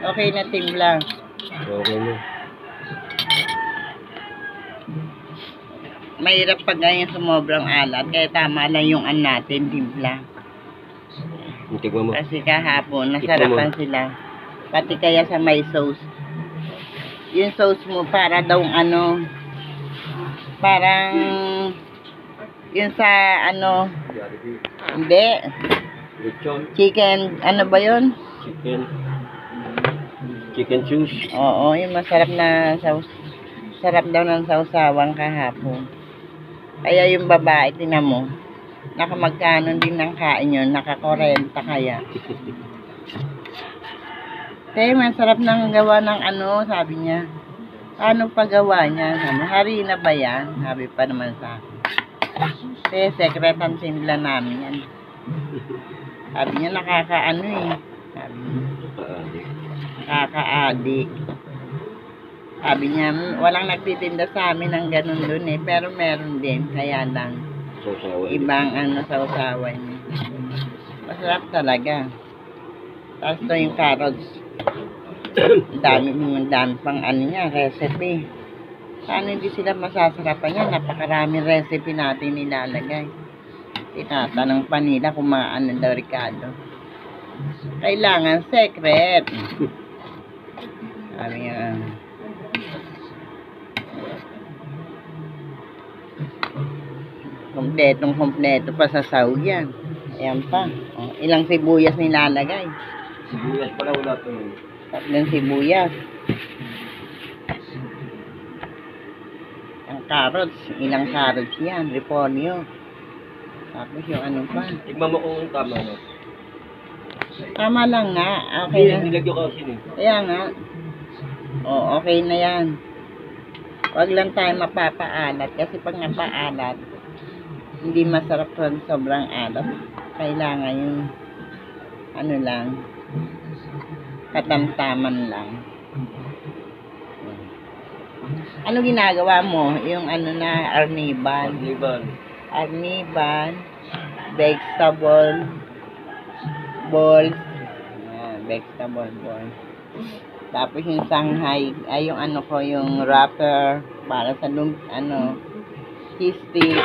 Okay na timpla. Okay na. Mahirap pag ganyan sumobrang alat. Kaya tama lang yung natin, timpla. Tignan mo. Kasi kahapon, nasarapan sila. Pati kaya sa may sauce. Yung sauce mo para daw parang yun sa hindi. Lechon. Chicken, ano ba yun? Chicken juice. Oo, yung masarap na sauce. Sarap daw ng sausawang kahapon. Kaya yung babae, tinan mo, nakamagkano din ng kain yun, naka-40 kaya. Kaya masarap nang gawa ng sabi niya. Paano paggawa niya? Sabi, harina ba yan? Sabi pa naman sa akin. Kaya secret ang timpla namin yan. Sabi niya, nakakaano eh. Sabi niya, nakaka-addict. Sabi niya, walang nagtitinda sa amin ng ganun dun eh. Pero meron din, kaya lang. Ibang sausawa niya. Masarap talaga. Tapos ito yung carrots. Dami pang niya, recipe. Paano hindi sila masasarapan yan? Napakaraming recipe natin nilalagay. Tinatanong pa nila kung maano daw, Ricardo. Kailangan secret. Sabi nga, kompleto pa sa sahog yan. Ayan pa. O, ilang sibuyas nilalagay. Sibuyas pala wala ito. 3 sibuyas. Ang carrots, ilang carrots yan, repolyo. Tapos yung pa. Tignan mo kung tama no. Tama lang nga, okay na. Nilagyo ka kasi Kaya nga. O, okay na yan. Huwag lang tayo mapapaalat kasi pag napaalat, hindi masarap pag sobrang alat. Kailangan yung lang, katamtaman lang. Ano ginagawa mo? Yung arniban, vegetable balls, vegetable balls. Tapos yung Shanghai, ay yung yung wrapper para sa cheese stick.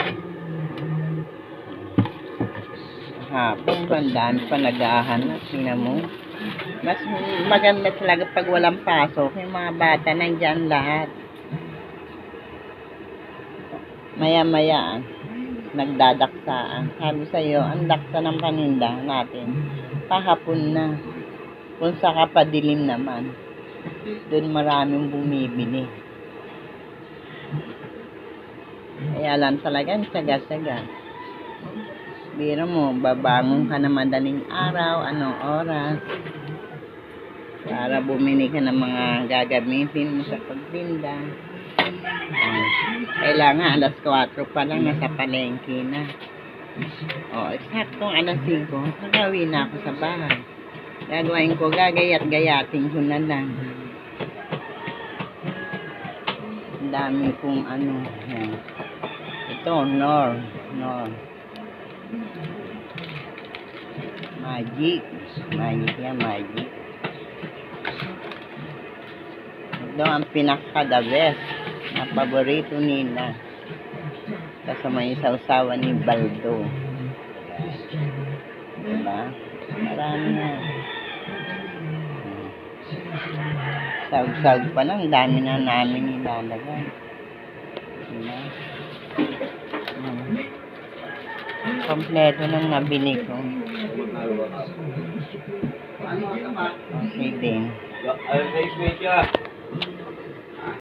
Hapon, bandaan pa nag-ahanap. Tingnan mo. Mas maganda talaga pag walang pasok. Yung mga bata nandyan lahat. Maya-maya, nagdadaksaan. Sabi sa'yo, ang daksa ng paninda natin. Pahapon na. Kung saka padilim naman. Doon maraming bumibili. Kaya lang talagang tsaga-tsaga. Biro mo, babangon ka na madaling araw, anong oras, para bumili ka ng mga gagamitin mo sa pagtinda. Kailangan alas 4 pa lang, nasa palengke na. Eksaktong alas 5, nagawin na ako sa bahay. Gagawin ko, gagayat-gayatin ko na lang. Ang dami kong yan. Ito, Nor. Magic yan, magic. Ito ang pinaka-the best na paborito nila. Kasama yung sausawa ni Baldo. Diba? Marami na. Sag-sag pa lang, dami na namin nilalagay. Diba? Kompleto nang nabili ko. Okay din.